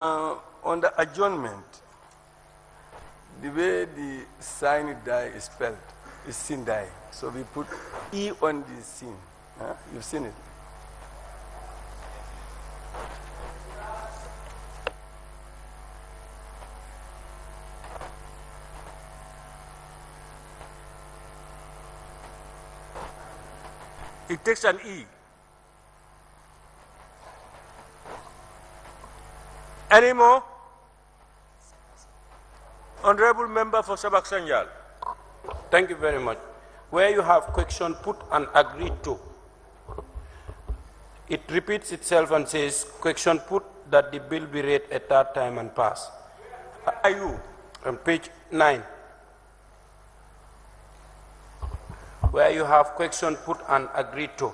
On the adjournment, the way the sign die is spelled is sin die. So we put E on the sin. You've seen it. It takes an E. Any more? Honorable Member for Sabak Sanjal. Thank you very much. Where you have question put and agreed to, it repeats itself and says question put that the bill be read a third time and pass. Are you? On page 9. Where you have question put and agreed to,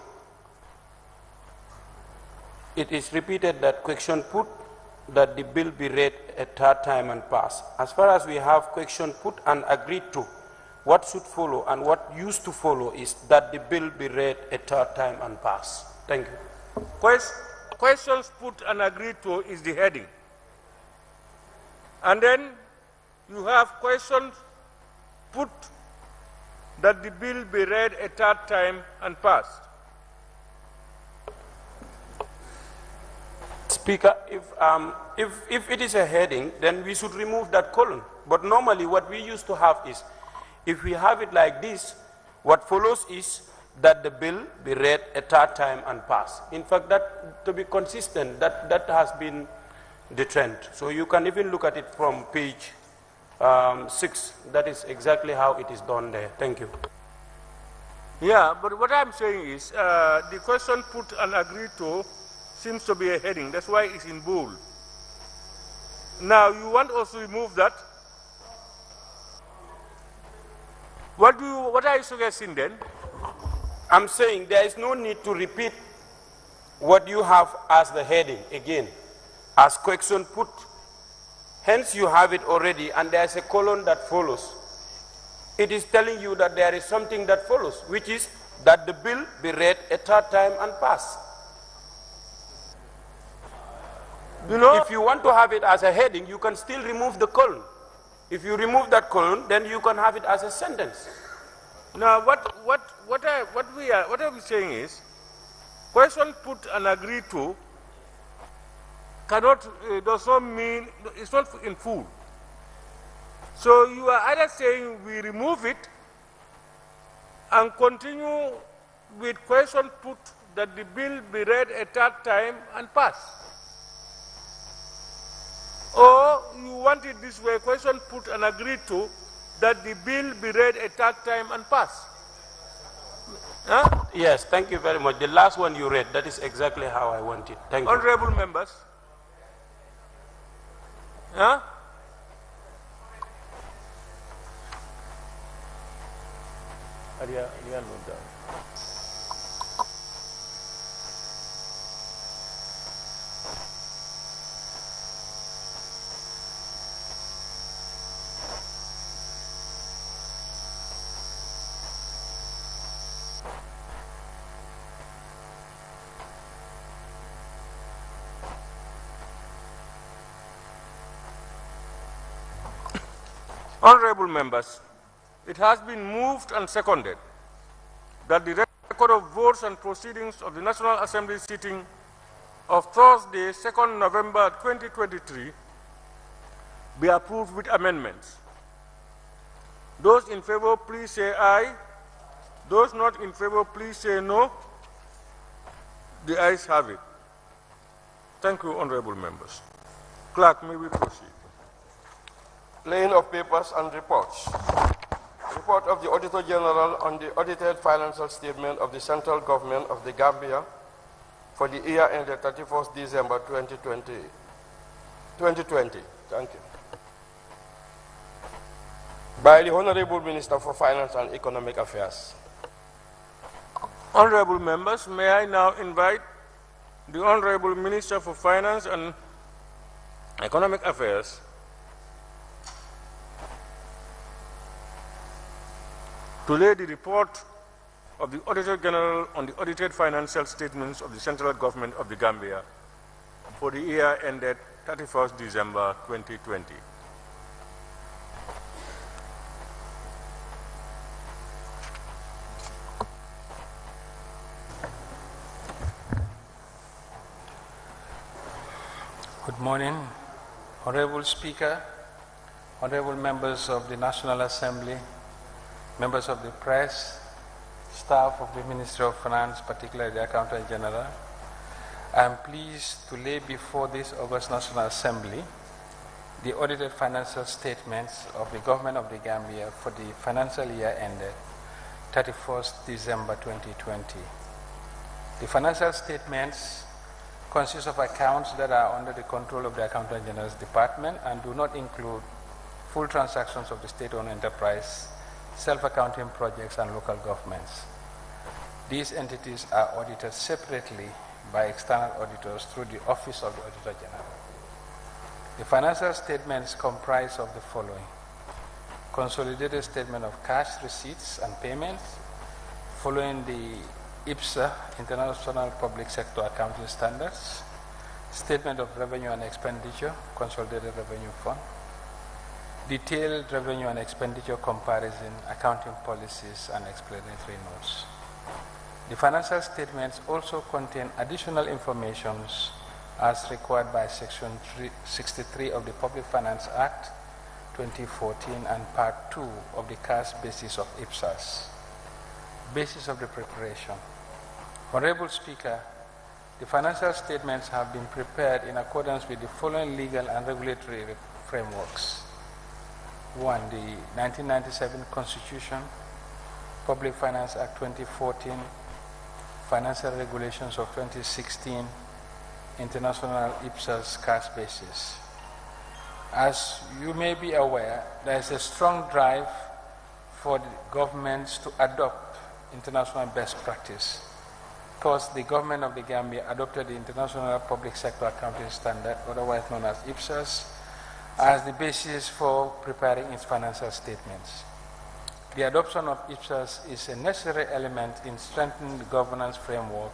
it is repeated that question put that the bill be read a third time and pass. As far as we have question put and agreed to, what should follow and what used to follow is that the bill be read a third time and pass. Thank you. Questions put and agreed to is the heading. And then you have questions put that the bill be read a third time and passed. Speaker, if it is a heading, then we should remove that colon. But normally what we used to have is, if we have it like this, what follows is that the bill be read a third time and pass. In fact, that to be consistent, that has been the trend. So you can even look at it from page 6. That is exactly how it is done there. Thank you. Yeah, but what I'm saying is the question put and agreed to seems to be a heading. That's why it's in bold. Now, you want us to remove that? What are you suggesting then? I'm saying there is no need to repeat what you have as the heading again, as question put. Hence, you have it already, and there's a colon that follows. It is telling you that there is something that follows, which is that the bill be read a third time and pass. You know, if you want to have it as a heading, you can still remove the colon. If you remove that colon, then you can have it as a sentence. Now, what I'm saying is, question put and agreed to cannot, does not mean, it's not in full. So you are either saying we remove it and continue with question put that the bill be read a third time and pass. Or you want it this way, question put and agreed to that the bill be read a third time and pass. Huh? Yes, thank you very much. The last one you read, that is exactly how I want it. Thank you. Honorable members. Huh? Honorable members, it has been moved and seconded that the record of votes and proceedings of the National Assembly sitting of Thursday, 2nd November 2023 be approved with amendments. Those in favor, please say aye. Those not in favor, please say no. The ayes have it. Thank you, honorable members. Clerk, may we proceed? Laying of papers and reports. Report of the Auditor General on the audited financial statement of the Central Government of the Gambia for the year ended 31st December 2020. Thank you. By the Honorable Minister for Finance and Economic Affairs. Honorable members, may I now invite the Honorable Minister for Finance and Economic Affairs to lay the report of the Auditor General on the audited financial statements of the Central Government of the Gambia for the year ended 31st December 2020. Good morning, Honorable Speaker, Honorable members of the National Assembly, members of the press, staff of the Ministry of Finance, particularly the Accountant General. I am pleased to lay before this August National Assembly the audited financial statements of the Government of the Gambia for the financial year ended 31st December 2020. The financial statements consist of accounts that are under the control of the Accountant General's Department and do not include full transactions of the state-owned enterprise, self-accounting projects, and local governments. These entities are audited separately by external auditors through the Office of the Auditor General. The financial statements comprise of the following: consolidated statement of cash receipts and payments following the IPSA, International Public Sector Accounting Standards, statement of revenue and expenditure, consolidated revenue fund, detailed revenue and expenditure comparison, accounting policies, and explanatory notes. The financial statements also contain additional information as required by Section 63 of the Public Finance Act 2014 and Part 2 of the cash basis of IPSAS. Basis of the preparation. Honorable Speaker, the financial statements have been prepared in accordance with the following legal and regulatory frameworks. 1. The 1997 Constitution, Public Finance Act 2014, Financial Regulations of 2016, International IPSAS cash basis. As you may be aware, there is a strong drive for the governments to adopt international best practice. Thus, the government of the Gambia adopted the International Public Sector Accounting Standard, otherwise known as IPSAS, as the basis for preparing its financial statements. The adoption of IPSAS is a necessary element in strengthening the governance framework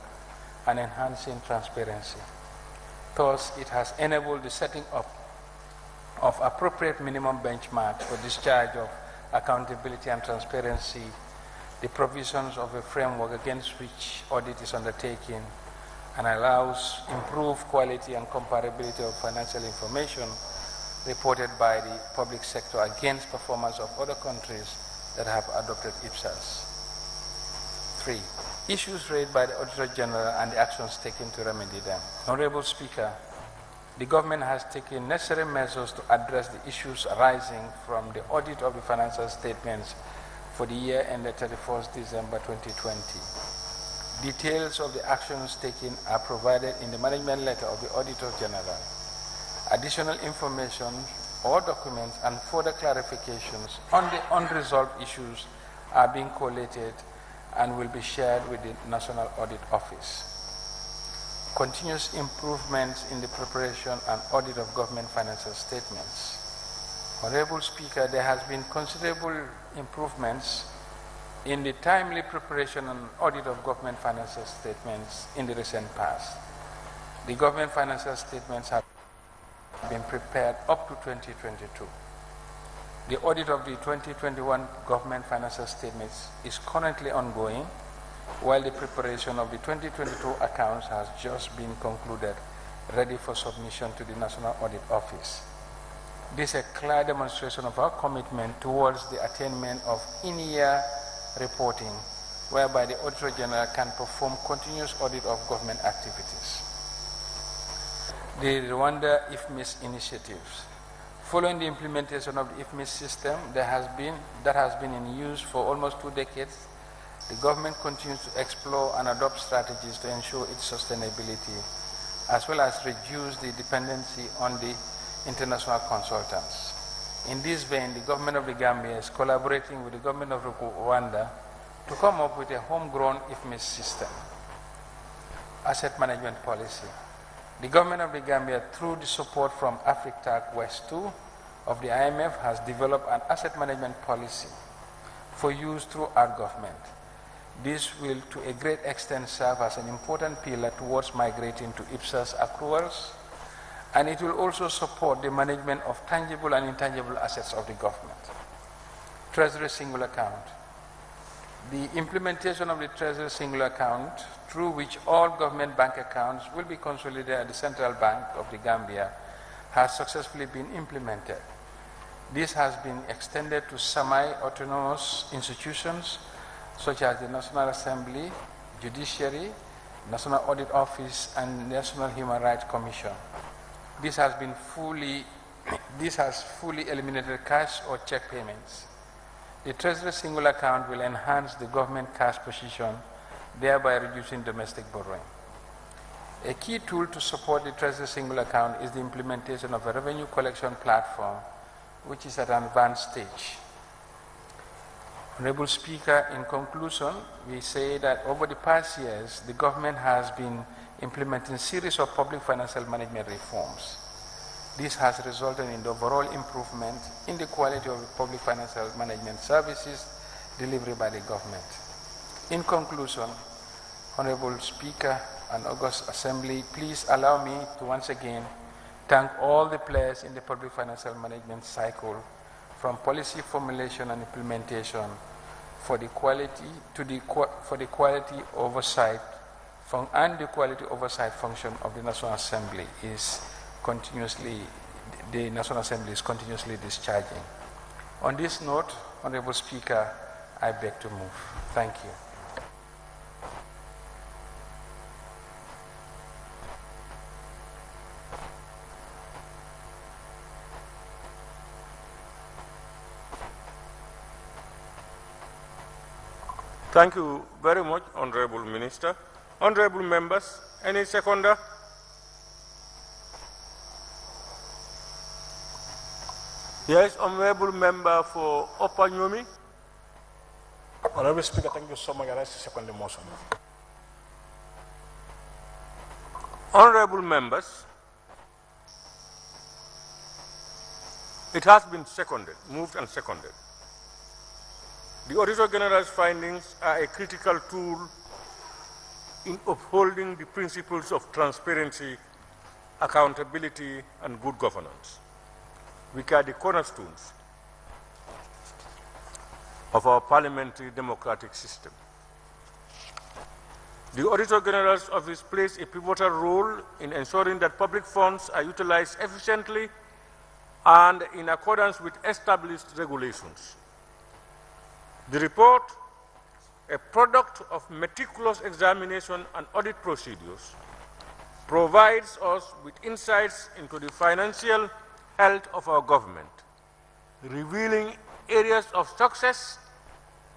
and enhancing transparency. Thus, it has enabled the setting up of appropriate minimum benchmarks for discharge of accountability and transparency, the provisions of a framework against which audit is undertaken, and allows improved quality and comparability of financial information reported by the public sector against performance of other countries that have adopted IPSAS. 3. Issues raised by the Auditor General and the actions taken to remedy them. Honorable Speaker, the government has taken necessary measures to address the issues arising from the audit of the financial statements for the year ended 31st December 2020. Details of the actions taken are provided in the management letter of the Auditor General. Additional information or documents and further clarifications on the unresolved issues are being collated and will be shared with the National Audit Office. Continuous improvements in the preparation and audit of government financial statements. Honorable Speaker, there has been considerable improvements in the timely preparation and audit of government financial statements in the recent past. The government financial statements have been prepared up to 2022. The audit of the 2021 government financial statements is currently ongoing, while the preparation of the 2022 accounts has just been concluded, ready for submission to the National Audit Office. This is a clear demonstration of our commitment towards the attainment of in-year reporting, whereby the Auditor General can perform continuous audit of government activities. The Rwanda IFMIS initiatives. Following the implementation of the IFMIS system that has been in use for almost 2 decades, the government continues to explore and adopt strategies to ensure its sustainability, as well as reduce the dependency on the international consultants. In this vein, the government of the Gambia is collaborating with the government of Rwanda to come up with a homegrown IFMIS system. Asset management policy. The government of the Gambia, through the support from AfricTac West 2 of the IMF, has developed an asset management policy for use throughout government. This will to a great extent serve as an important pillar towards migrating to IPSAS accruals and it will also support the management of tangible and intangible assets of the government. Treasury single account. The implementation of the Treasury single account, through which all government bank accounts will be consolidated at the Central Bank of the Gambia, has successfully been implemented. This has been extended to semi-autonomous institutions such as the National Assembly, Judiciary, National Audit Office, and National Human Rights Commission. This has fully eliminated cash or check payments. The Treasury single account will enhance the government cash position, thereby reducing domestic borrowing. A key tool to support the Treasury single account is the implementation of a revenue collection platform, which is at an advanced stage. Honorable Speaker, in conclusion, we say that over the past years, the government has been implementing a series of public financial management reforms. This has resulted in the overall improvement in the quality of the public financial management services delivered by the government. In conclusion, Honorable Speaker and August Assembly, please allow me to once again thank all the players in the public financial management cycle, from policy formulation and implementation, for the quality oversight function of the National Assembly is continuously discharging. On this note, Honorable Speaker, I beg to move. Thank you. Thank you very much, Honorable Minister. Honorable members, any seconder? Yes, Honorable Member for Upper Nyomi. Honorable Speaker, thank you so much. I second the motion. Honorable members, it has been seconded, moved and seconded. The Auditor General's findings are a critical tool in upholding the principles of transparency, accountability, and good governance, which are the cornerstones of our parliamentary democratic system. The Auditor General's office plays a pivotal role in ensuring that public funds are utilized efficiently and in accordance with established regulations. The report, a product of meticulous examination and audit procedures, provides us with insights into the financial health of our government, revealing areas of success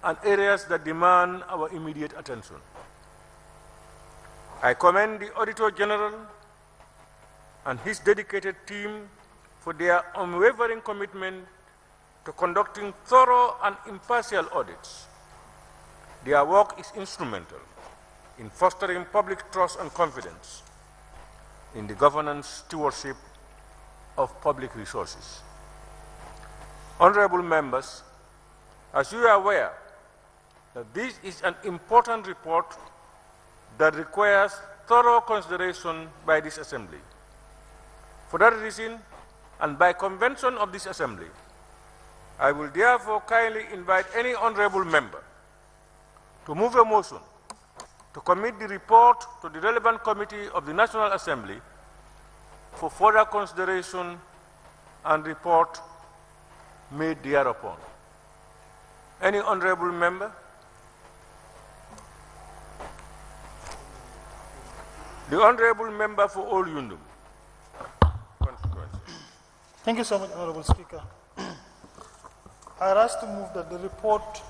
and areas that demand our immediate attention. I commend the Auditor General and his dedicated team for their unwavering commitment to conducting thorough and impartial audits. Their work is instrumental in fostering public trust and confidence in the governance stewardship of public resources. Honorable members, as you are aware, that this is an important report that requires thorough consideration by this Assembly. For that reason, and by convention of this Assembly, I will therefore kindly invite any honorable member to move a motion to commit the report to the relevant committee of the National Assembly for further consideration and report made thereupon. Any honorable member? The honorable member for Old Yundum. Thank you so much, Honorable Speaker. I rise to move that the report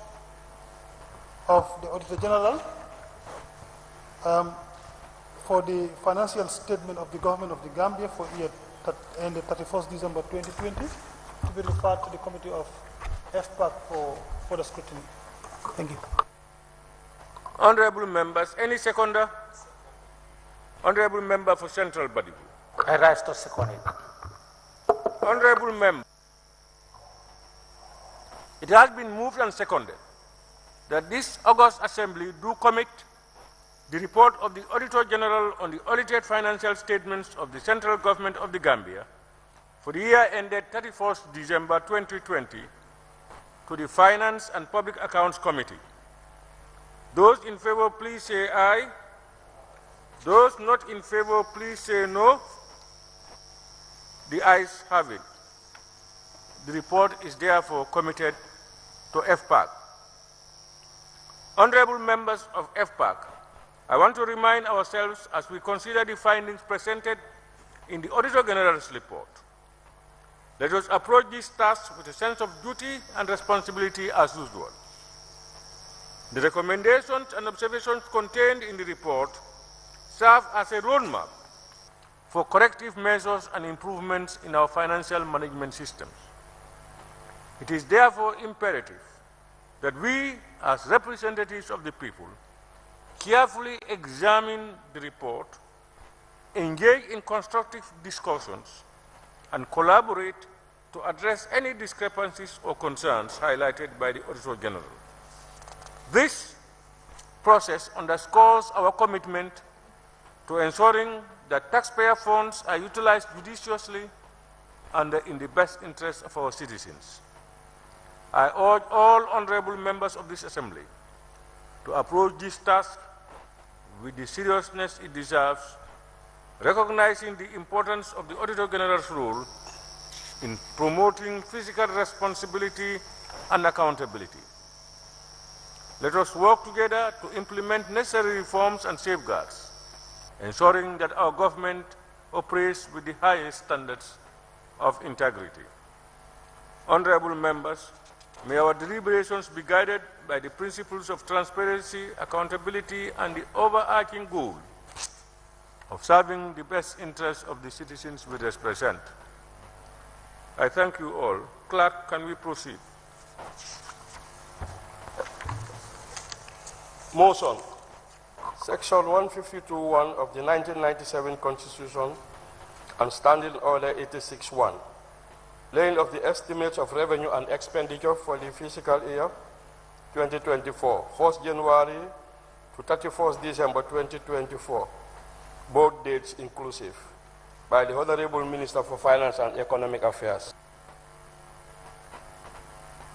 of the Auditor General for the financial statement of the Government of the Gambia for year ended 31st December 2020 to be referred to the Committee of FPAC for further scrutiny. Thank you. Honorable members, any seconder? Honorable member for Central Badibu. I rise to second it. Honorable member, it has been moved and seconded that this August Assembly do commit the report of the Auditor General on the audited financial statements of the Central Government of the Gambia for the year ended 31st December 2020 to the Finance and Public Accounts Committee. Those in favor, please say aye. Those not in favor, please say no. The ayes have it. The report is therefore committed to FPAC. Honorable members of FPAC, I want to remind ourselves as we consider the findings presented in the Auditor General's report. Let us approach this task with a sense of duty and responsibility as usual. The recommendations and observations contained in the report serve as a roadmap for corrective measures and improvements in our financial management systems. It is therefore imperative that we, as representatives of the people, carefully examine the report, engage in constructive discussions, and collaborate to address any discrepancies or concerns highlighted by the Auditor General. This process underscores our commitment to ensuring that taxpayer funds are utilized judiciously and in the best interest of our citizens. I urge all honorable members of this Assembly to approach this task with the seriousness it deserves, recognizing the importance of the Auditor General's role in promoting fiscal responsibility and accountability. Let us work together to implement necessary reforms and safeguards, ensuring that our government operates with the highest standards of integrity. Honorable members, may our deliberations be guided by the principles of transparency, accountability, and the overarching goal of serving the best interests of the citizens we represent. I thank you all. Clerk, can we proceed? Motion. Section 152(1) of the 1997 Constitution and Standing Order 86(1), laying of the estimates of revenue and expenditure for the fiscal year 2024, 1st January to 31st December 2024, both dates inclusive, by the Honorable Minister for Finance and Economic Affairs.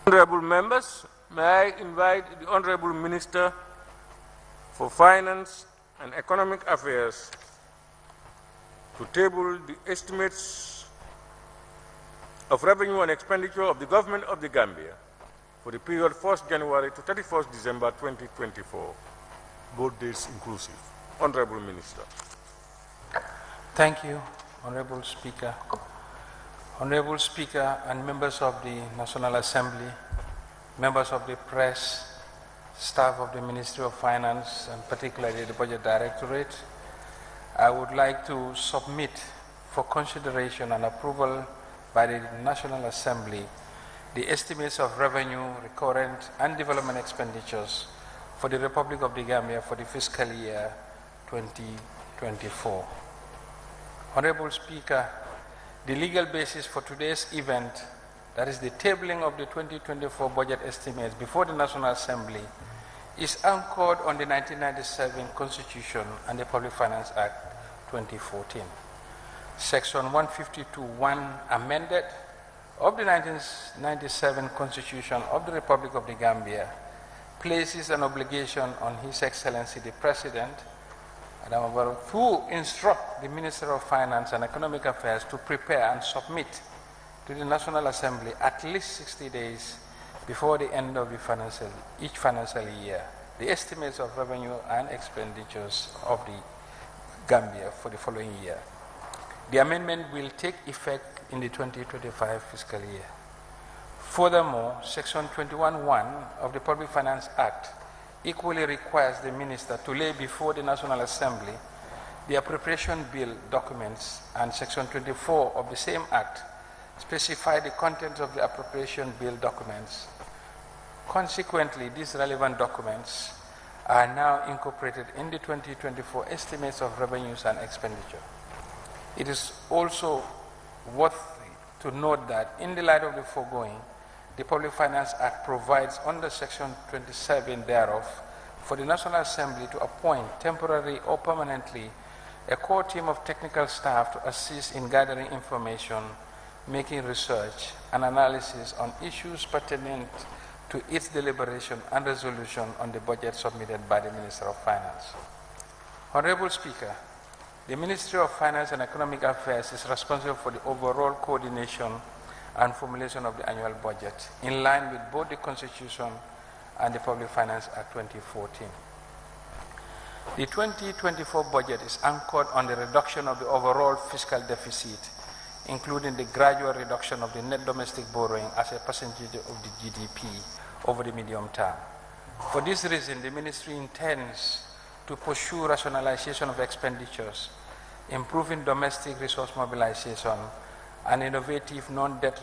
Honorable members, may I invite the Honorable Minister for Finance and Economic Affairs to table the estimates of revenue and expenditure of the Government of the Gambia for the period 1st January to 31st December 2024, both days inclusive. Honorable Minister. Thank you, Honorable Speaker. Honorable Speaker and members of the National Assembly, members of the press, staff of the Ministry of Finance, and particularly the Budget Directorate, I would like to submit for consideration and approval by the National Assembly the estimates of revenue, recurrent, and development expenditures for the Republic of the Gambia for the fiscal year 2024. Honorable Speaker, the legal basis for today's event, that is the tabling of the 2024 budget estimates before the National Assembly, is anchored on the 1997 Constitution and the Public Finance Act 2014. Section 152(1) amended of the 1997 Constitution of the Republic of the Gambia places an obligation on His Excellency the President to instruct the Minister of Finance and Economic Affairs to prepare and submit to the National Assembly at least 60 days before the end of each financial year the estimates of revenue and expenditures of the Gambia for the following year. The amendment will take effect in the 2025 fiscal year. Furthermore, Section 21(1) of the Public Finance Act equally requires the Minister to lay before the National Assembly the appropriation bill documents, and Section 24 of the same Act specify the contents of the appropriation bill documents. Consequently, these relevant documents are now incorporated in the 2024 estimates of revenues and expenditure. It is also worth to note that in the light of the foregoing, the Public Finance Act provides under Section 27 thereof for the National Assembly to appoint temporarily or permanently a core team of technical staff to assist in gathering information, making research and analysis on issues pertinent to its deliberation and resolution on the budget submitted by the Minister of Finance. Honorable Speaker, the Ministry of Finance and Economic Affairs is responsible for the overall coordination and formulation of the annual budget, in line with both the Constitution and the Public Finance Act 2014. The 2024 budget is anchored on the reduction of the overall fiscal deficit, including the gradual reduction of the net domestic borrowing as a percentage of the GDP over the medium term. For this reason, the Ministry intends to pursue rationalization of expenditures, improving domestic resource mobilization, and innovative non-debt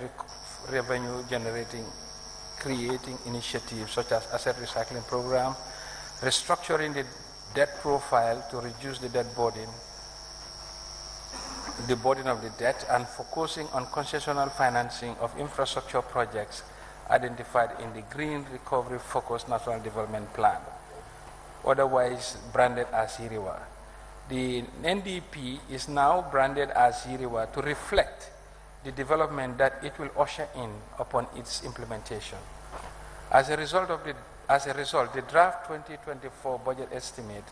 revenue generating creating initiatives such as asset recycling program, restructuring the debt profile to reduce the burden of the debt, and focusing on concessional financing of infrastructure projects identified in the Green Recovery Focused National Development Plan, otherwise branded as YIRIWA. The NDP is now branded as YIRIWA to reflect the development that it will usher in upon its implementation. As a result, the draft 2024 budget estimate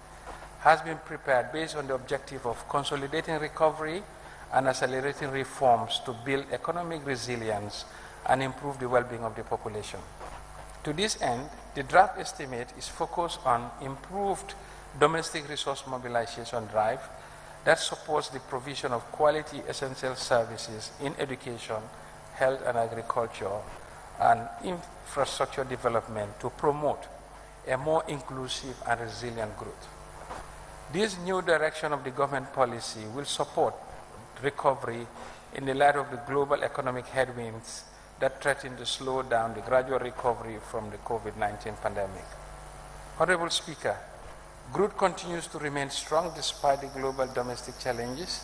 has been prepared based on the objective of consolidating recovery and accelerating reforms to build economic resilience and improve the well-being of the population. To this end, the draft estimate is focused on improved domestic resource mobilization drive that supports the provision of quality essential services in education, health and agriculture, and infrastructure development to promote a more inclusive and resilient growth. This new direction of the government policy will support recovery in the light of the global economic headwinds that threaten to slow down the gradual recovery from the COVID-19 pandemic. Honorable Speaker, growth continues to remain strong despite the global domestic challenges,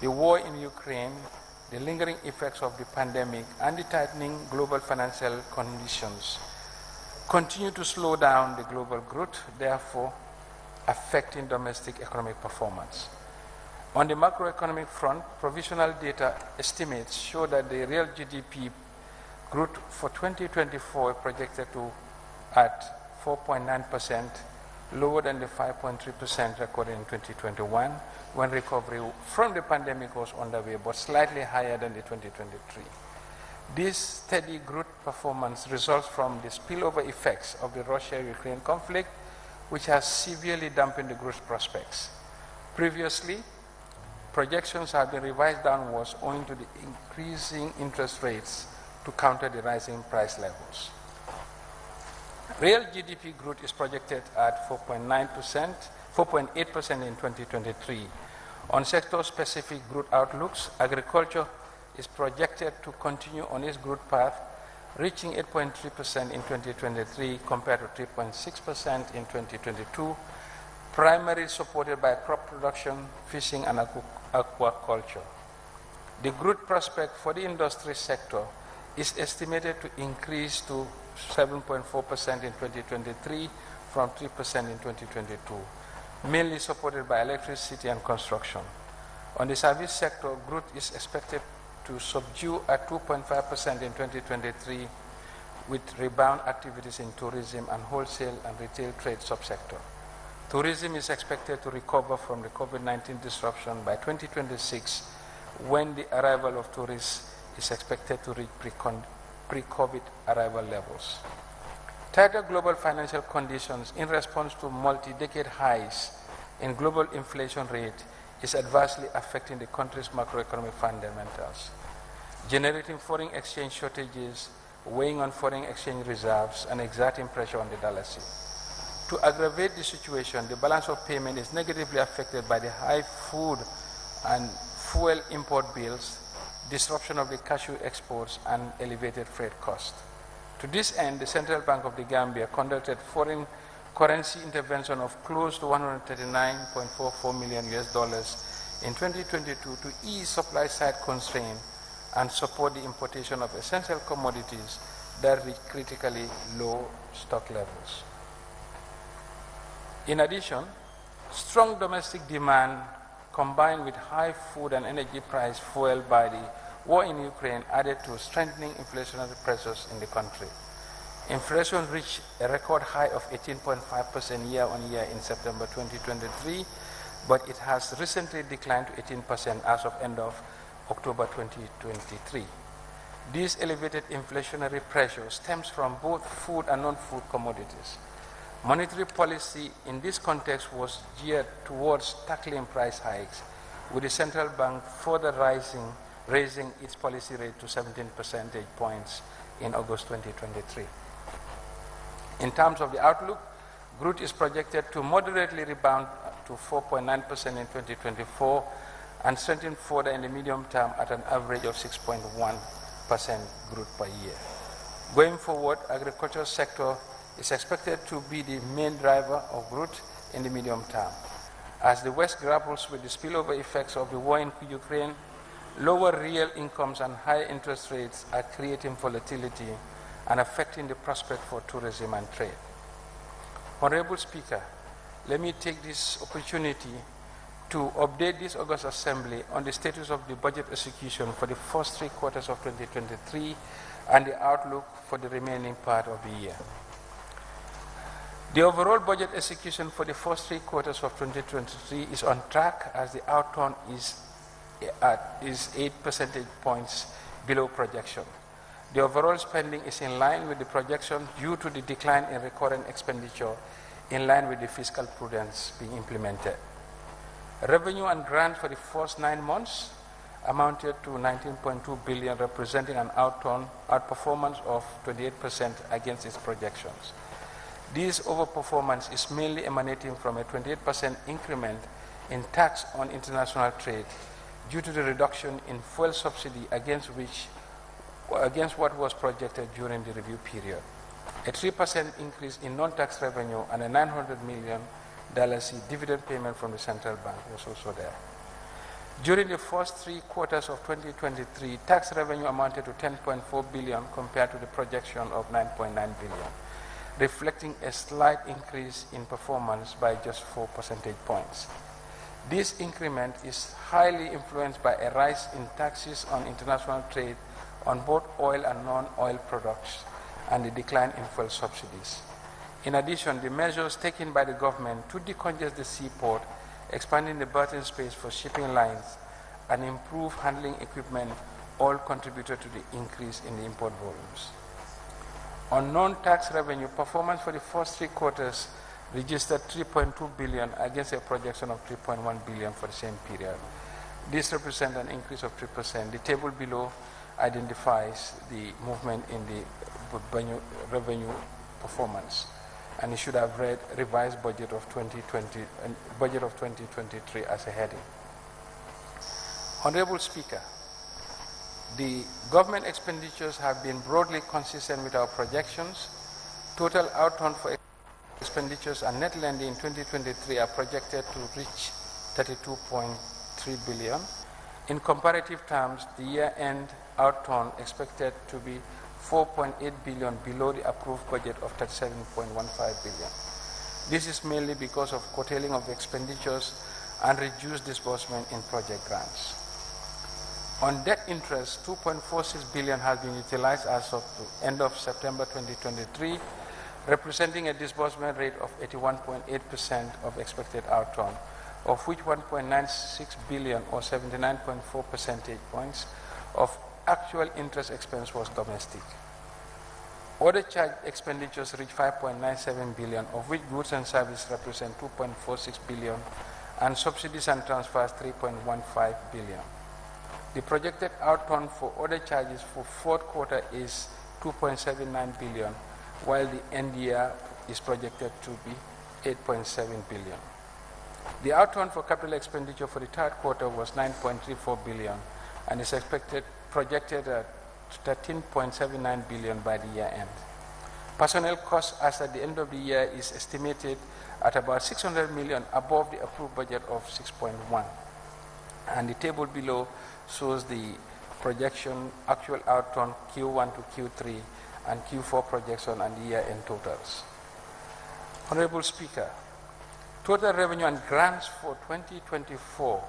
the war in Ukraine, the lingering effects of the pandemic, and the tightening global financial conditions continue to slow down the global growth, therefore affecting domestic economic performance. On the macroeconomic front, provisional data estimates show that the real GDP growth for 2024 is projected to at 4.9%, lower than the 5.3% recorded in 2021, when recovery from the pandemic was underway, but slightly higher than the 2023. This steady growth performance results from the spillover effects of the Russia-Ukraine conflict, which has severely dampened the growth prospects. Previously, projections have been revised downwards owing to the increasing interest rates to counter the rising price levels. Real GDP growth is projected at 4.8% in 2023. On sector-specific growth outlooks, agriculture is projected to continue on its growth path, reaching 8.3% in 2023 compared to 3.6% in 2022, primarily supported by crop production, fishing, and aquaculture. The growth prospect for the industry sector is estimated to increase to 7.4% in 2023 from 3% in 2022, mainly supported by electricity and construction. On the service sector, growth is expected to subdue at 2.5% in 2023, with rebound activities in tourism and wholesale and retail trade subsector. Tourism is expected to recover from the COVID-19 disruption by 2026, when the arrival of tourists is expected to reach pre-COVID arrival levels. Tighter global financial conditions in response to multi-decade highs in global inflation rate is adversely affecting the country's macroeconomic fundamentals, generating foreign exchange shortages, weighing on foreign exchange reserves, and exerting pressure on the dollar. To aggravate the situation, the balance of payment is negatively affected by the high food and fuel import bills, disruption of the cashew exports, and elevated freight costs. To this end, the Central Bank of the Gambia conducted foreign currency intervention of close to $139.44 million in 2022 to ease supply-side constraint and support the importation of essential commodities that reach critically low stock levels. In addition, strong domestic demand combined with high food and energy price fueled by the war in Ukraine added to strengthening inflationary pressures in the country. Inflation reached a record high of 18.5% year-on-year in September 2023, but it has recently declined to 18% as of end of October 2023. This elevated inflationary pressure stems from both food and non-food commodities. Monetary policy in this context was geared towards tackling price hikes, with the central bank further raising its policy rate to 17 percentage points in August 2023. In terms of the outlook, growth is projected to moderately rebound to 4.9% in 2024 and strengthen further in the medium term at an average of 6.1% growth per year. Going forward, agricultural sector is expected to be the main driver of growth in the medium term. As the West grapples with the spillover effects of the war in Ukraine, lower real incomes and high interest rates are creating volatility and affecting the prospect for tourism and trade. Honorable Speaker, let me take this opportunity to update this August Assembly on the status of the budget execution for the first 3 quarters of 2023 and the outlook for the remaining part of the year. The overall budget execution for the first 3 quarters of 2023 is on track, as the outturn is 8 percentage points below projection. The overall spending is in line with the projection due to the decline in recurrent expenditure in line with the fiscal prudence being implemented. Revenue and grants for the first 9 months amounted to 19.2 billion, representing an outperformance of 28% against its projections. This overperformance is mainly emanating from a 28% increment in tax on international trade due to the reduction in fuel subsidy against what was projected during the review period. A 3% increase in non-tax revenue and a $900 million dividend payment from the central bank was also there. During the first 3 quarters of 2023, tax revenue amounted to 10.4 billion compared to the projection of 9.9 billion, reflecting a slight increase in performance by just 4 percentage points. This increment is highly influenced by a rise in taxes on international trade on both oil and non-oil products and the decline in fuel subsidies. In addition, the measures taken by the government to decongest the seaport, expanding the berthing space for shipping lines, and improve handling equipment all contributed to the increase in the import volumes. On non-tax revenue, performance for the first 3 quarters registered 3.2 billion against a projection of 3.1 billion for the same period. This represents an increase of 3%. The table below identifies the movement in the revenue performance, and it should have read revised budget of 2020 and budget of 2023 as a heading. Honorable Speaker, the government expenditures have been broadly consistent with our projections. Total outturn for expenditures and net lending in 2023 are projected to reach 32.3 billion. In comparative terms, the year-end outturn expected to be 4.8 billion below the approved budget of 37.15 billion. This is mainly because of curtailing of expenditures and reduced disbursement in project grants. On debt interest, 2.46 billion has been utilized as of the end of September 2023, representing a disbursement rate of 81.8% of expected outturn, of which 1.96 billion or 79.4 percentage points of actual interest expense was domestic. Other charge expenditures reached 5.97 billion, of which goods and services represent 2.46 billion and subsidies and transfers 3.15 billion. The projected outturn for other charges for 4th quarter is 2.79 billion, while the NDR is projected to be 8.7 billion. The outturn for capital expenditure for the 3rd quarter was 9.34 billion and is projected at 13.79 billion by the year end. Personnel costs as at the end of the year is estimated at about 600 million above the approved budget of 6.1. And the table below shows the projection actual outturn Q1 to Q3 and Q4 projection and the year end totals. Honorable Speaker, Total revenue and grants for 2024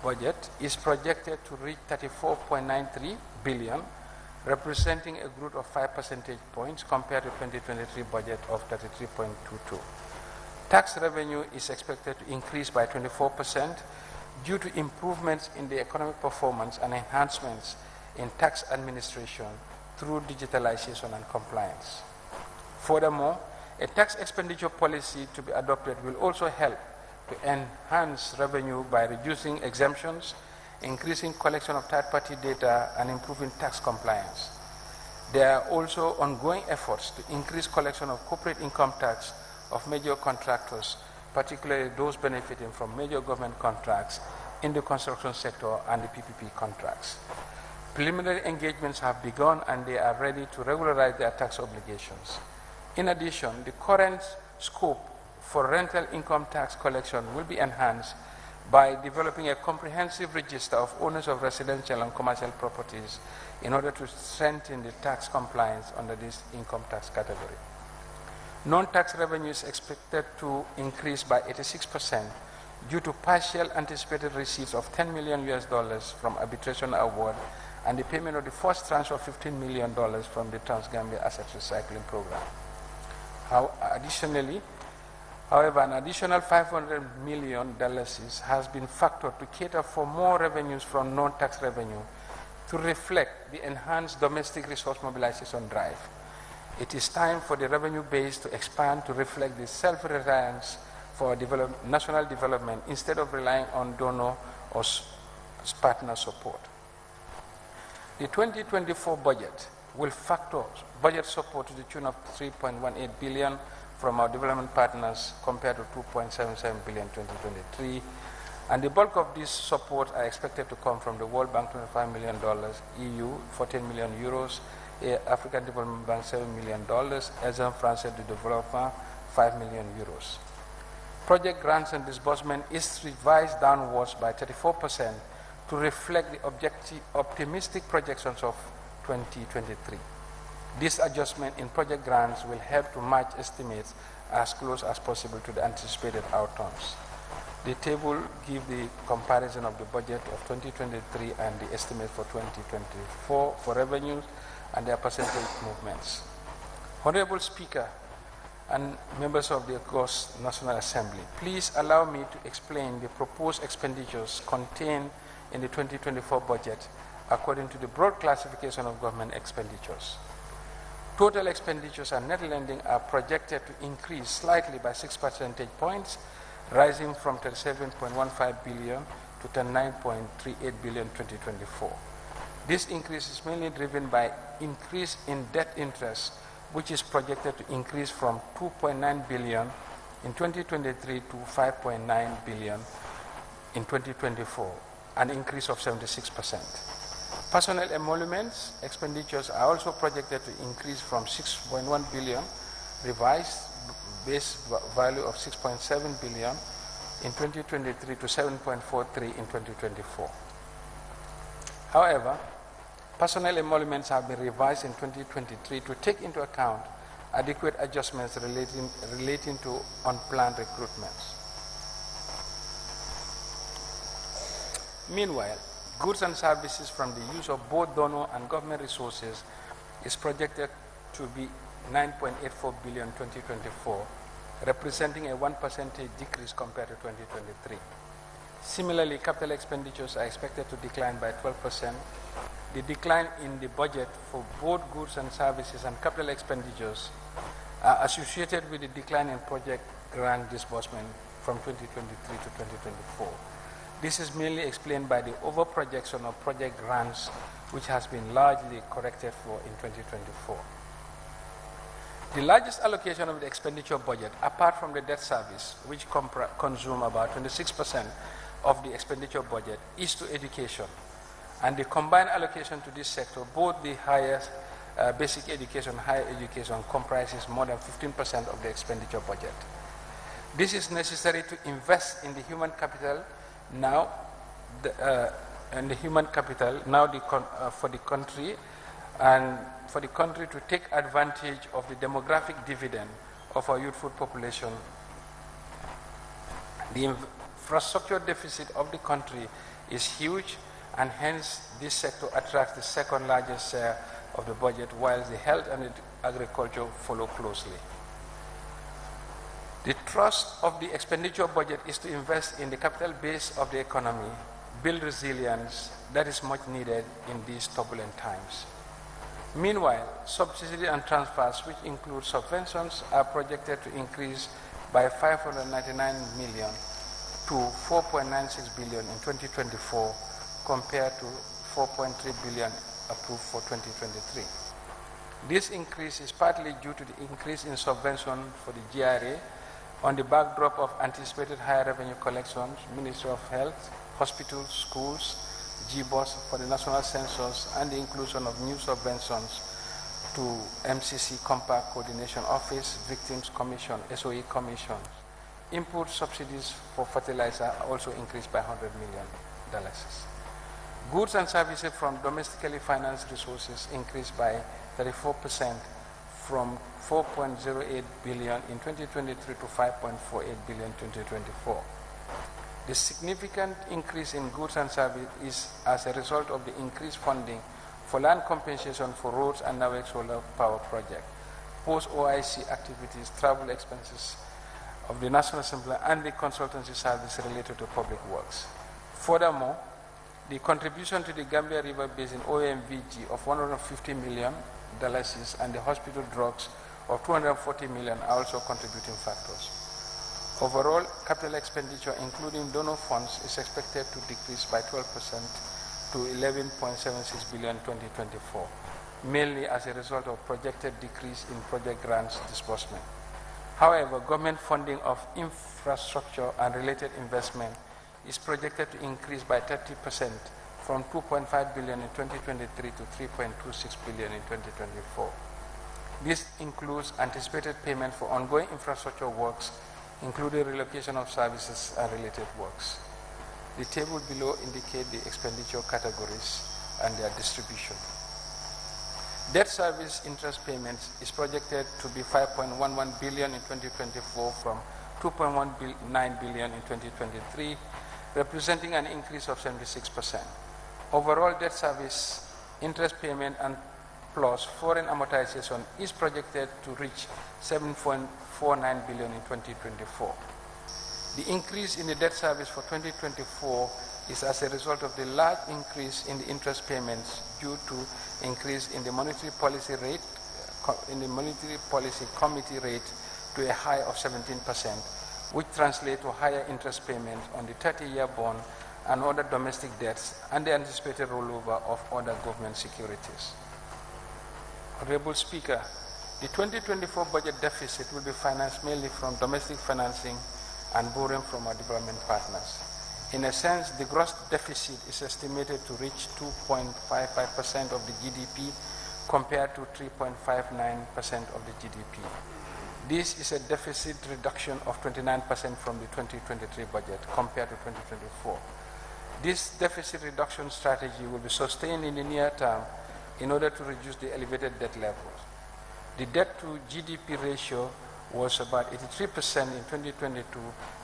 budget is projected to reach 34.93 billion, representing a growth of 5 percentage points compared to 2023 budget of 33.22. Tax revenue is expected to increase by 24% due to improvements in the economic performance and enhancements in tax administration through digitalization and compliance. Furthermore, a tax expenditure policy to be adopted will also help to enhance revenue by reducing exemptions, increasing collection of third-party data, and improving tax compliance. There are also ongoing efforts to increase collection of corporate income tax of major contractors, particularly those benefiting from major government contracts in the construction sector and the PPP contracts. Preliminary engagements have begun and they are ready to regularize their tax obligations. In addition, the current scope for rental income tax collection will be enhanced by developing a comprehensive register of owners of residential and commercial properties in order to strengthen the tax compliance under this income tax category. Non-tax revenue is expected to increase by 86% due to partial anticipated receipts of $10 million from arbitration award and the payment of the first tranche of $15 million from the Trans-Gambia Asset Recycling Program. However, an additional $500 million has been factored to cater for more revenues from non-tax revenue to reflect the enhanced domestic resource mobilization drive. It is time for the revenue base to expand to reflect the self-reliance for national development instead of relying on donor or partner support. The 2024 budget will factor budget support to the tune of 3.18 billion from our development partners compared to 2.77 billion in 2023. And the bulk of this support are expected to come from the World Bank, $25 million, EU, 14 million euros, African Development Bank, $7 million, Agence Française de Développement, 5 million euros. Project grants and disbursement is revised downwards by 34% to reflect the optimistic projections of 2023. This adjustment in project grants will help to match estimates as close as possible to the anticipated outcomes. The table gives the comparison of the budget of 2023 and the estimate for 2024 for revenues and their percentage movements. Honorable Speaker and members of the August National Assembly, please allow me to explain the proposed expenditures contained in the 2024 budget according to the broad classification of government expenditures. Total expenditures and net lending are projected to increase slightly by 6 percentage points, rising from 37.15 billion to 39.38 billion in 2024. This increase is mainly driven by increase in debt interest, which is projected to increase from 2.9 billion in 2023 to 5.9 billion in 2024, an increase of 76%. Personnel emoluments expenditures are also projected to increase from 6.1 billion, revised base value of 6.7 billion in 2023 to 7.43 in 2024. However, personnel emoluments have been revised in 2023 to take into account adequate adjustments relating to unplanned recruitments. Meanwhile, goods and services from the use of both donor and government resources is projected to be 9.84 billion in 2024, representing a 1% decrease compared to 2023. Similarly, capital expenditures are expected to decline by 12%. The decline in the budget for both goods and services and capital expenditures are associated with the decline in project grant disbursement from 2023 to 2024. This is mainly explained by the overprojection of project grants, which has been largely corrected for in 2024. The largest allocation of the expenditure budget, apart from the debt service, which consume about 26% of the expenditure budget, is to education. And the combined allocation to this sector, both the highest basic education and higher education, comprises more than 15% of the expenditure budget. This is necessary to invest in the human capital now, for the country, and for the country to take advantage of the demographic dividend of our youthful population The infrastructure deficit of the country is huge, and hence this sector attracts the second largest share of the budget, while the health and agriculture follow closely. The thrust of the expenditure budget is to invest in the capital base of the economy, build resilience that is much needed in these turbulent times. Meanwhile, subsidies and transfers, which include subventions, are projected to increase by 599 million to 4.96 billion in 2024 compared to 4.3 billion approved for 2023. This increase is partly due to the increase in subvention for the GRA on the backdrop of anticipated higher revenue collections, Ministry of Health, hospitals, schools, GBOS for the national census, and the inclusion of new subventions to MCC Compact Coordination Office, Victims Commission, SOE Commissions. Input subsidies for fertilizer are also increased by $100 million. Goods and services from domestically financed resources increased by 34% from 4.08 billion in 2023 to 5.48 billion in 2024. The significant increase in goods and services is as a result of the increased funding for land compensation for roads and Nawek solar power project, post-OIC activities, travel expenses of the National Assembly, and the consultancy service related to public works. Furthermore, the contribution to the Gambia River Basin OMVG of $150 million and the hospital drugs of $240 million are also contributing factors. Overall, capital expenditure, including donor funds, is expected to decrease by 12% to 11.76 billion in 2024, mainly as a result of projected decrease in project grants disbursement. However, government funding of infrastructure and related investment is projected to increase by 30% from 2.5 billion in 2023 to 3.26 billion in 2024. This includes anticipated payment for ongoing infrastructure works, including relocation of services and related works. The table below indicates the expenditure categories and their distribution. Debt service interest payments is projected to be 5.11 billion in 2024 from 2.19 billion in 2023, representing an increase of 76%. Overall debt service interest payment and plus foreign amortization is projected to reach 7.49 billion in 2024. The increase in the debt service for 2024 is as a result of the large increase in the interest payments due to increase in the monetary policy rate, in the monetary policy committee rate to a high of 17%, which translates to higher interest payments on the 30-year bond and other domestic debts and the anticipated rollover of other government securities. Honorable Speaker, the 2024 budget deficit will be financed mainly from domestic financing and borrowing from our development partners. In a sense, the gross deficit is estimated to reach 2.55% of the GDP compared to 3.59% of the GDP. This is a deficit reduction of 29% from the 2023 budget compared to 2024. This deficit reduction strategy will be sustained in the near term in order to reduce the elevated debt levels. The debt to GDP ratio was about 83% in 2022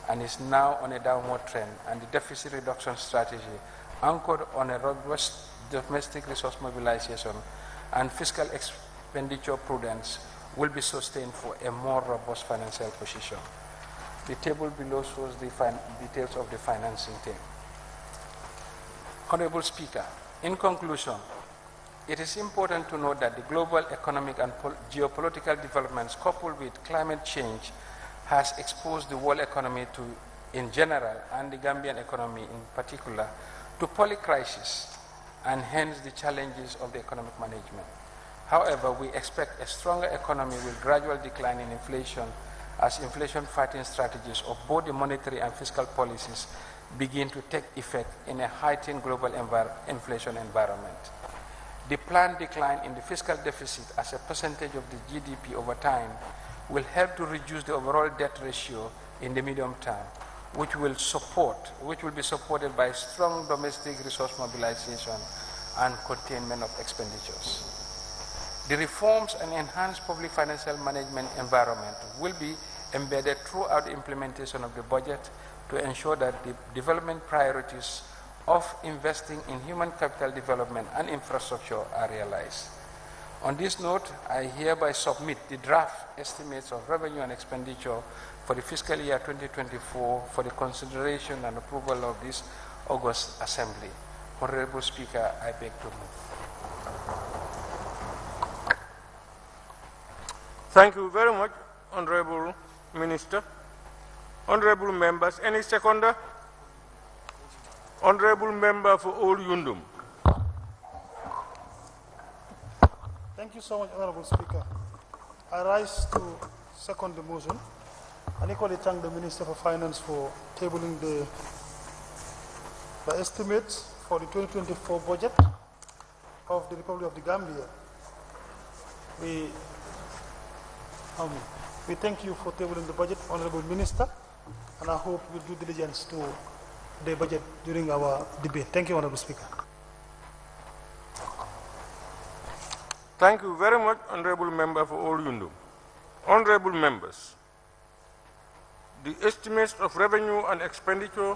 and is now on a downward trend, and the deficit reduction strategy, anchored on a robust domestic resource mobilization and fiscal expenditure prudence, will be sustained for a more robust financial position. The table below shows the details of the financing team. Honorable Speaker, in conclusion, it is important to note that the global economic and geopolitical developments coupled with climate change has exposed the world economy to, in general, and the Gambian economy in particular, to polycrisis and hence the challenges of the economic management. However, we expect a stronger economy with gradual decline in inflation as inflation-fighting strategies of both the monetary and fiscal policies begin to take effect in a heightened global inflation environment. The planned decline in the fiscal deficit as a percentage of the GDP over time will help to reduce the overall debt ratio in the medium term, which will be supported by strong domestic resource mobilization and containment of expenditures. The reforms and enhanced public financial management environment will be embedded throughout the implementation of the budget, to ensure that the development priorities of investing in human capital development and infrastructure are realized. On this note, I hereby submit the draft estimates of revenue and expenditure for the fiscal year 2024 for the consideration and approval of this August Assembly. Honorable Speaker, I beg to move. Thank you very much, Honorable Minister. Honorable members, any seconder? Honorable Member for Old Yundum. Thank you so much, Honorable Speaker. I rise to second the motion and equally thank the Minister for Finance for tabling the estimates for the 2024 budget of the Republic of the Gambia. We thank you for tabling the budget, Honorable Minister, and I hope you do diligence to the budget during our debate. Thank you, Honorable Speaker. Thank you very much, Honorable Member for Old Yundum. Honorable members, the estimates of revenue and expenditure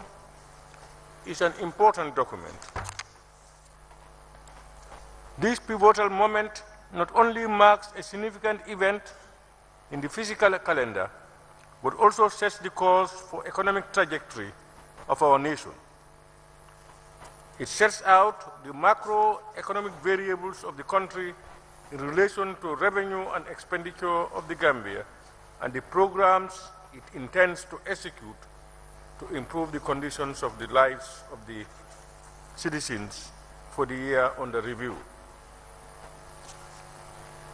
is an important document. This pivotal moment not only marks a significant event in the physical calendar, but also sets the course for economic trajectory of our nation. It sets out the macroeconomic variables of the country in relation to revenue and expenditure of the Gambia and the programs it intends to execute to improve the conditions of the lives of the citizens for the year under review.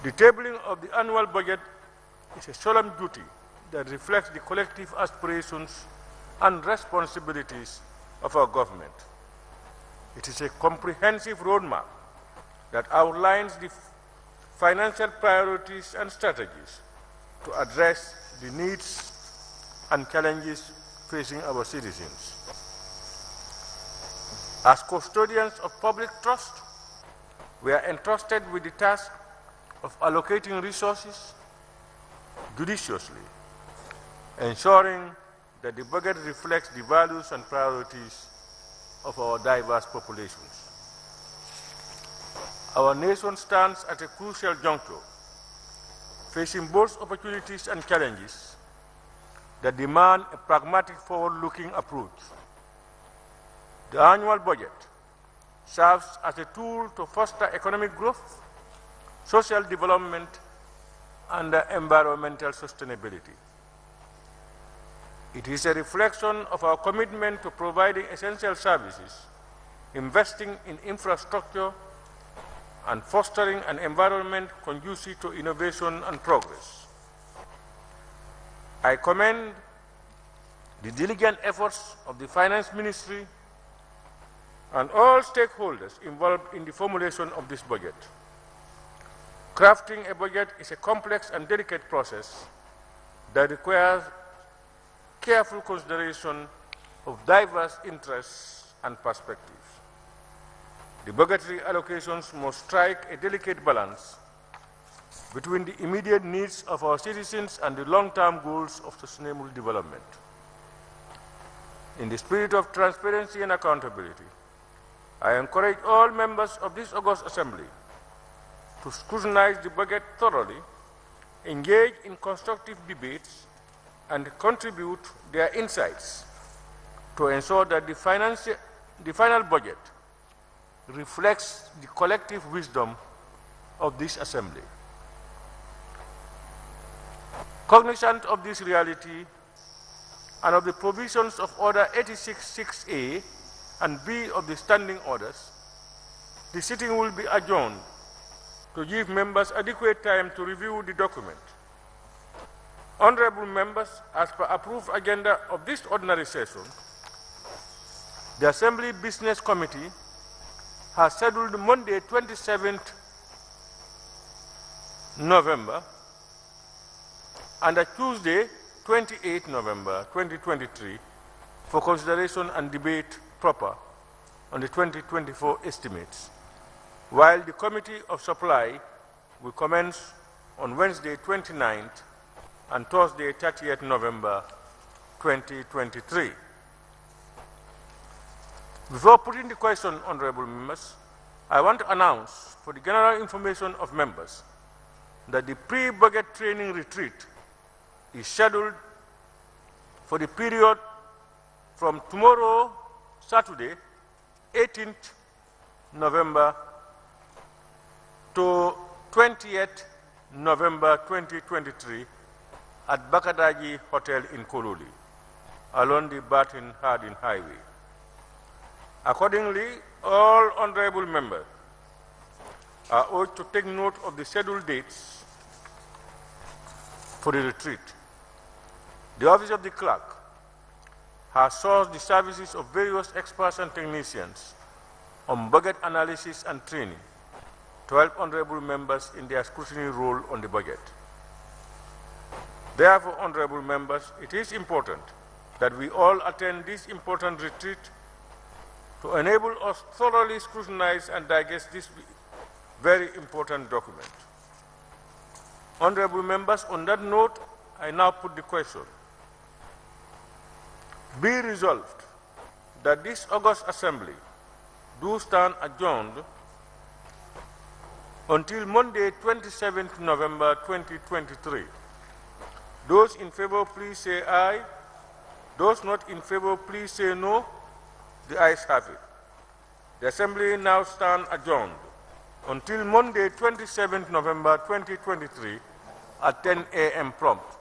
The tabling of the annual budget is a solemn duty that reflects the collective aspirations and responsibilities of our government. It is a comprehensive roadmap that outlines the financial priorities and strategies to address the needs and challenges facing our citizens. As custodians of public trust, we are entrusted with the task of allocating resources judiciously, ensuring that the budget reflects the values and priorities of our diverse populations. Our nation stands at a crucial juncture, facing both opportunities and challenges that demand a pragmatic, forward-looking approach. The annual budget serves as a tool to foster economic growth, social development, and environmental sustainability. It is a reflection of our commitment to providing essential services, investing in infrastructure, and fostering an environment conducive to innovation and progress. I commend the diligent efforts of the Finance Ministry and all stakeholders involved in the formulation of this budget. Crafting a budget is a complex and delicate process that requires careful consideration of diverse interests and perspectives. The budgetary allocations must strike a delicate balance between the immediate needs of our citizens and the long-term goals of sustainable development. In the spirit of transparency and accountability, I encourage all members of this August Assembly to scrutinize the budget thoroughly, engage in constructive debates, and contribute their insights to ensure that the final budget reflects the collective wisdom of this Assembly. Cognizant of this reality and of the provisions of Order 86-6A and B of the Standing Orders, the sitting will be adjourned to give members adequate time to review the document. Honorable members, as per approved agenda of this ordinary session, the Assembly Business Committee has scheduled Monday, 27th November, and a Tuesday, 28th November 2023, for consideration and debate proper on the 2024 estimates, while the Committee of Supply will commence on Wednesday, 29th and Thursday, 30th November 2023. Before putting the question, honorable members, I want to announce for the general information of members that the pre-budget training retreat is scheduled for the period from tomorrow, Saturday, 18th November to 20th November 2023 at Bakadaji Hotel in Kololi, along the Barton Hardin Highway. Accordingly, all honorable members are urged to take note of the scheduled dates for the retreat. The Office of the Clerk has sourced the services of various experts and technicians on budget analysis and training to help honorable members in their scrutiny role on the budget. Therefore, honorable members, it is important that we all attend this important retreat to enable us thoroughly scrutinize and digest this very important document. Honorable members, on that note, I now put the question. Be resolved that this August Assembly do stand adjourned until Monday, 27th November 2023. Those in favor, please say aye. Those not in favor, please say no. The ayes have it. The Assembly now stands adjourned until Monday, 27th November 2023 at 10 a.m. prompt.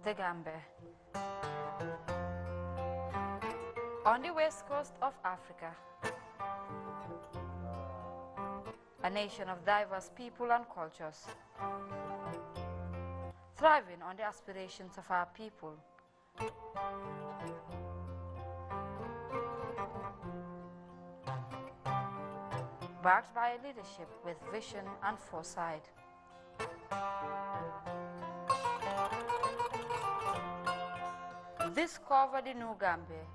The Gambia. On the west coast of Africa, a nation of diverse people and cultures, thriving on the aspirations of our people. Backed by a leadership with vision and foresight. Discover the new Gambia,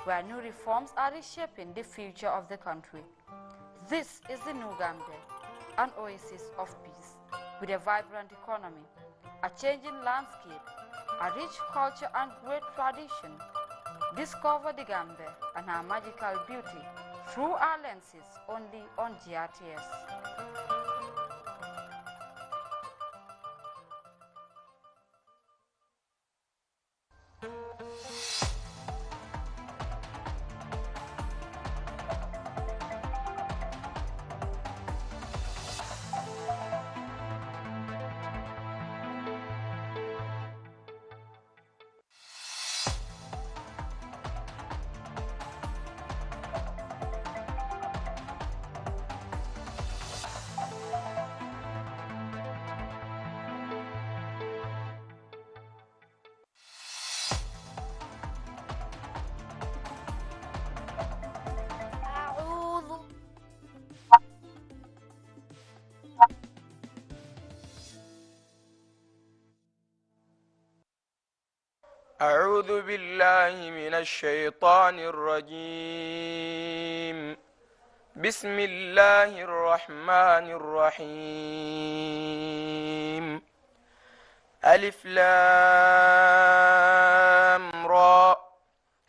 where new reforms are reshaping the future of the country. This is the new Gambia, an oasis of peace, with a vibrant economy, a changing landscape, a rich culture and great tradition. Discover the Gambia and her magical beauty through our lenses only on GRTS. أعوذ بالله من الشيطان الرجيم. بسم الله الرحمن الرحيم. ألف لام را،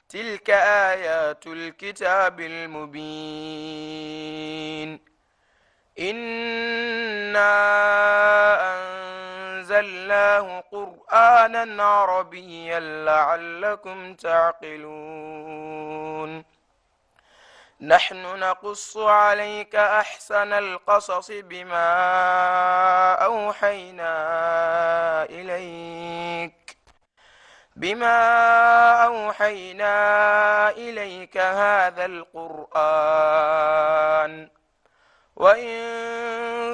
تلك آيات الكتاب المبين. إنا أنزلناه قرآنا عربيا لعلكم تعقلون. نحن نقص عليك أحسن القصص بما أوحينا إليك هذا القرآن، وإن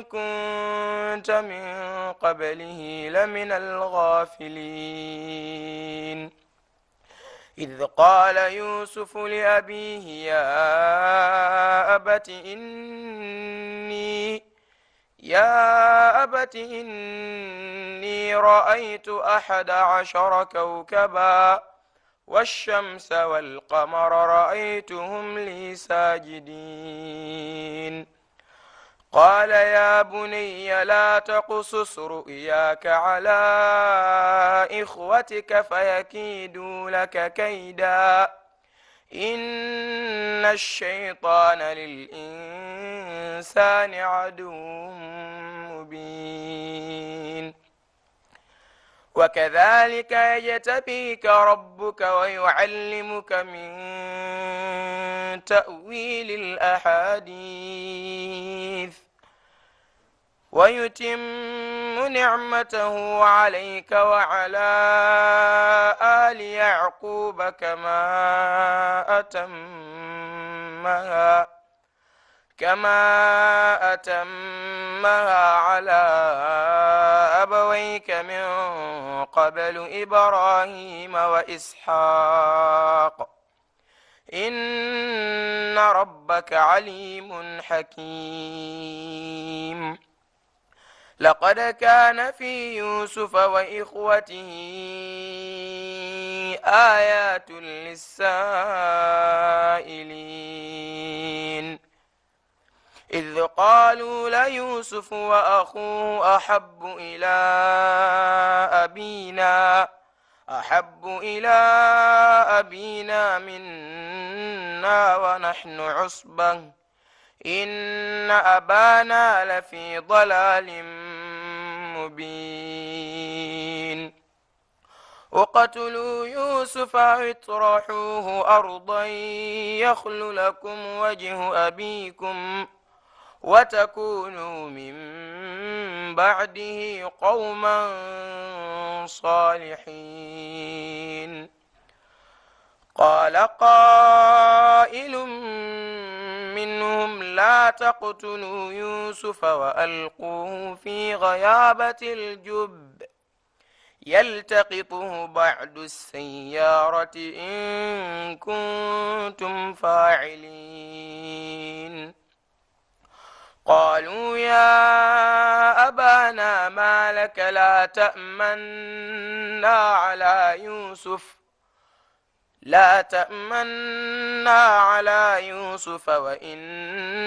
كنت من قبله لمن الغافلين. إذ قال يوسف لأبيه يا أبت إني رأيت 11 كوكبا والشمس والقمر رأيتهم لي ساجدين. قال يا بني لا تقصص رؤياك على إخوتك فيكيدوا لك كيدا، إن الشيطان للإنسان عدو مبين. وكذلك يجتبيك ربك ويعلمك من تأويل الأحاديث ويتم نعمته عليك وعلى آل يعقوب كما أتمها على أبويك من قبل إبراهيم وإسحاق، إن ربك عليم حكيم. لقد كان في يوسف وإخوته آيات للسائلين، إذ قالوا ليوسف وأخوه أحب إلى أبينا منا ونحن عصبة إن أبانا لفي ضلال مبين. اقتلوا يوسف أو اطرحوه أرضا يخل لكم وجه أبيكم وتكونوا من بعده قوما صالحين. قال قائل منهم لا تقتلوا يوسف وألقوه في غيابة الجب يلتقطه بعض السيارة إن كنتم فاعلين. قالوا يا أبانا ما لك لا تأمنا على يوسف وإنا